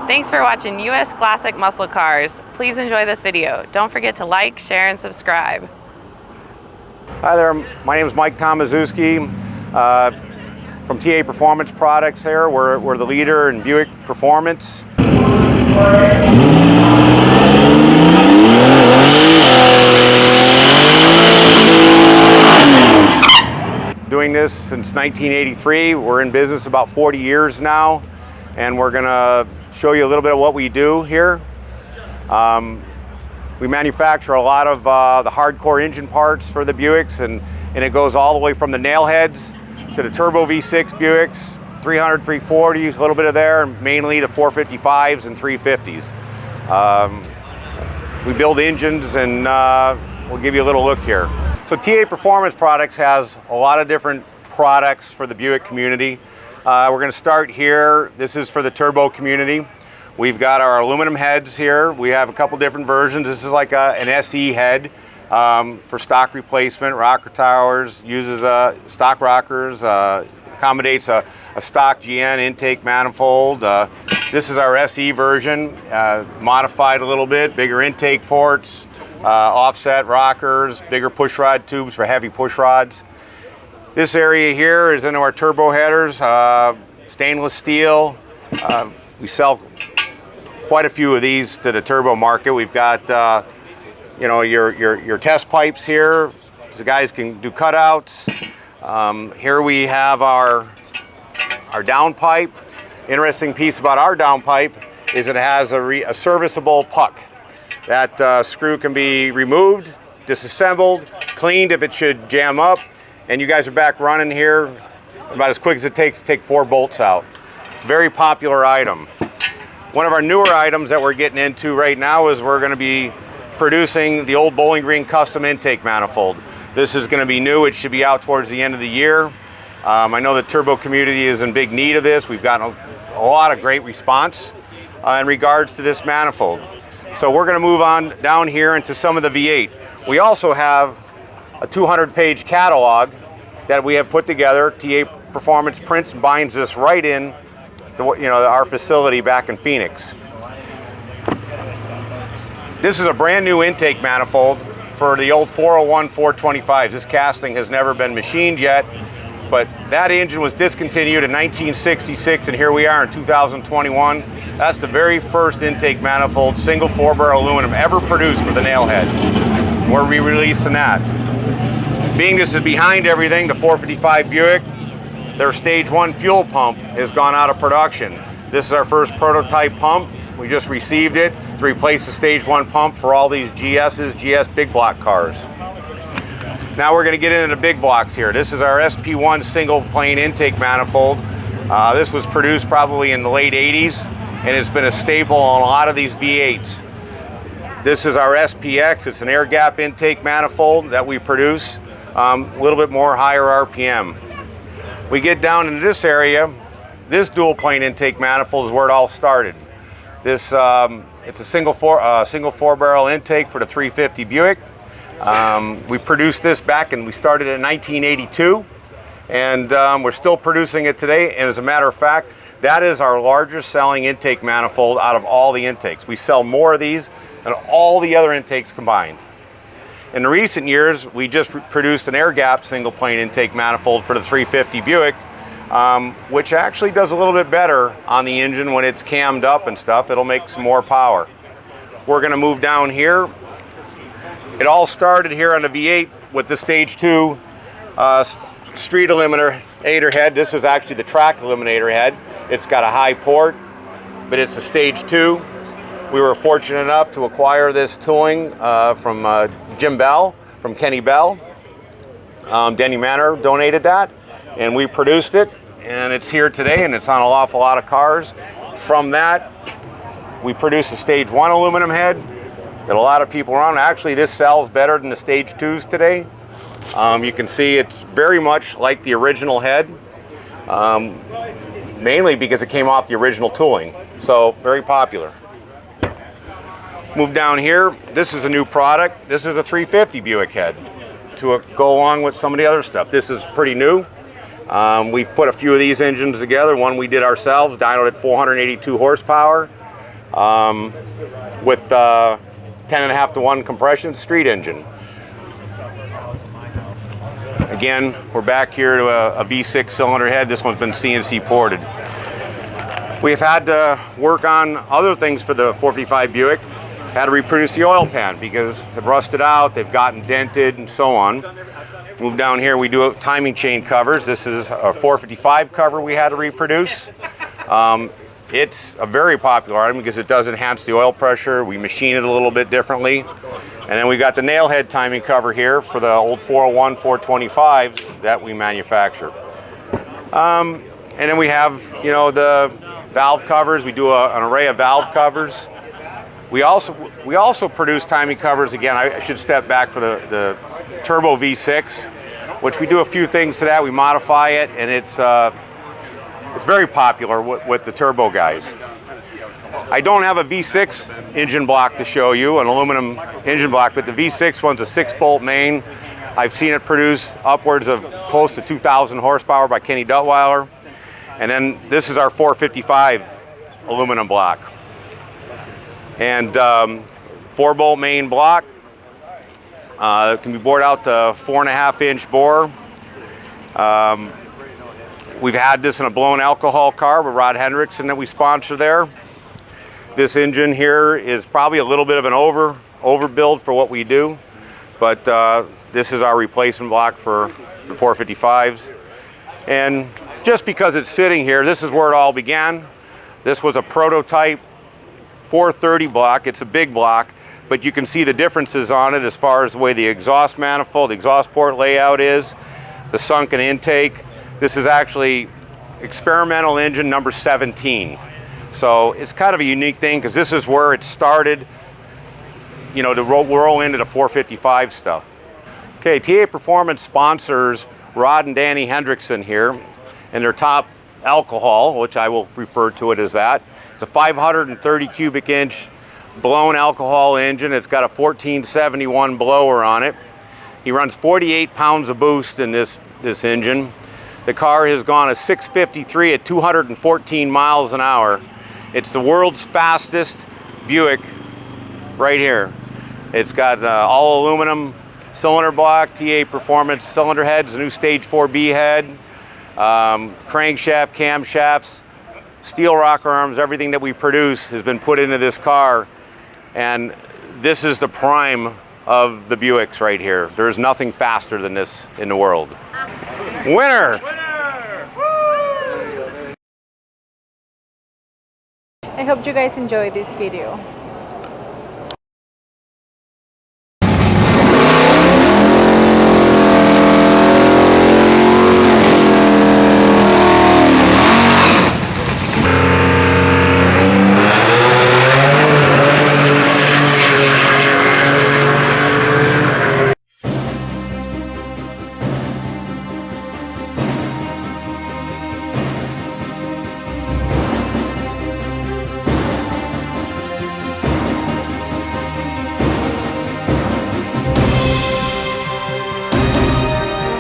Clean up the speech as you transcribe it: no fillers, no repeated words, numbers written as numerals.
Thanks for watching US Classic Muscle Cars. Please enjoy this video. Don't forget to like, share, and subscribe. Hi there, my name is Mike Tomaszewski from TAPerformance products here. We're the leader in Buick Performance. Doing this since 1983. We're in business about 40 years now, and we're gonna show you a little bit of what we do here. We manufacture a lot of the hardcore engine parts for the Buicks, and it goes all the way from the nail heads to the turbo V6 Buicks, 300, 340s, a little bit of there, and mainly the 455s and 350s. We build engines, and we'll give you a little look here. So TAPerformance Products has a lot of different products for the Buick community. We're going to start here. This is for the turbo community. We've got our aluminum heads here. We have a couple different versions. This is like an SE head for stock replacement, rocker towers, uses stock rockers, accommodates a stock GN intake manifold. This is our SE version, modified a little bit, bigger intake ports, offset rockers, bigger push rod tubes for heavy push rods. This area here is into our turbo headers, stainless steel. We sell quite a few of these to the turbo market. We've got you know, your test pipes here, so guys can do cutouts. Here we have our downpipe. Interesting piece about our downpipe is it has a serviceable puck. That screw can be removed, disassembled, cleaned if it should jam up, and you guys are back running here about as quick as it takes to take 4 bolts out. Very popular item. One of our newer items that we're getting into right now is we're going to be producing the old Bowling Green custom intake manifold. This is going to be new. It should be out towards the end of the year. I know the turbo community is in big need of this. We've gotten a lot of great response in regards to this manifold. So we're going to move on down here into some of the V8. We also have a 200-page catalog that we have put together. TAPerformance prints and binds this right in our facility back in Phoenix. This is a brand new intake manifold for the old 401 425s. This casting has never been machined yet, but that engine was discontinued in 1966, and here we are in 2021. That's the very first intake manifold, single 4-barrel aluminum ever produced for the nailhead. We're re-releasing that. Being this is behind everything, the 455 Buick, their stage 1 fuel pump has gone out of production. This is our first prototype pump. We just received it to replace the stage 1 pump for all these GS big block cars. Now we're going to get into the big blocks here. This is our SP1 single plane intake manifold. This was produced probably in the late 80s, and it's been a staple on a lot of these V8s. This is our SPX. It's an air gap intake manifold that we produce, a little bit more higher RPM. We get down into this area. This dual plane intake manifold is where it all started. This it's a single 4-barrel intake for the 350 Buick. We produced this back, and we started in 1982, and we're still producing it today. And as a matter of fact, that is our largest selling intake manifold out of all the intakes. We sell more of these than all the other intakes combined. In the recent years, we just produced an air gap single plane intake manifold for the 350 Buick, which actually does a little bit better on the engine when it's cammed up and stuff. It'll make some more power. We're going to move down here. It all started here on the V8 with the stage 2 street eliminator head. This is actually the track eliminator head. It's got a high port, but it's a stage 2. We were fortunate enough to acquire this tooling from Jim Bell, from Kenny Bell. Denny Manor donated that, and we produced it, and it's here today, and it's on an awful lot of cars. From that, we produced a stage 1 aluminum head that a lot of people are on. Actually, this sells better than the stage 2s today. You can see it's very much like the original head, mainly because it came off the original tooling. So very popular. Move down here. This is a new product. This is a 350 Buick head to go along with some of the other stuff. This is pretty new. We've put a few of these engines together. One we did ourselves, dynoed at 482 horsepower. with 10.5 to 1 compression street engine. Again, we're back here to a V6 cylinder head. This one's been CNC ported. We've had to work on other things for the 455 Buick. Had to reproduce the oil pan because they've rusted out, they've gotten dented, and so on. Move down here, we do timing chain covers. This is a 455 cover we had to reproduce. It's a very popular item because it does enhance the oil pressure. We machine it a little bit differently. And then we got the nail head timing cover here for the old 401, 425s that we manufacture. And then we have, you know, the valve covers. We do an array of valve covers. We also produce timing covers. Again, I should step back for the turbo V6, which we do a few things to that. We modify it, and it's very popular with the turbo guys. I don't have a V6 engine block to show you, an aluminum engine block, but the V6 one's a 6-bolt main. I've seen it produce upwards of close to 2,000 horsepower by Kenny Duttweiler. And then this is our 455 aluminum block. And 4-bolt main block. It can be bored out to 4.5-inch bore. We've had this in a blown alcohol car with Rod Hendrickson that we sponsor there. This engine here is probably a little bit of an overbuild for what we do, but this is our replacement block for the 455s. And just because it's sitting here, this is where it all began. This was a prototype 430 block. It's a big block, but you can see the differences on it as far as the way the exhaust manifold, the exhaust port layout is, the sunken intake. This is actually experimental engine number 17. So it's kind of a unique thing because this is where it started, you know, to roll into the 455 stuff. Okay, TAPerformance sponsors Rod and Danny Hendrickson here and their top alcohol, which I will refer to it as that. It's a 530 cubic inch blown alcohol engine. It's got a 1471 blower on it. He runs 48 pounds of boost in this engine. The car has gone a 653 at 214 miles an hour. It's the world's fastest Buick right here. It's got all aluminum cylinder block, TAPerformance cylinder heads, a new Stage 4B head, crankshaft, camshafts, steel rocker arms. Everything that we produce has been put into this car, and this is the prime of the Buicks right here. There's nothing faster than this in the world. Winner! I hope you guys enjoyed this video.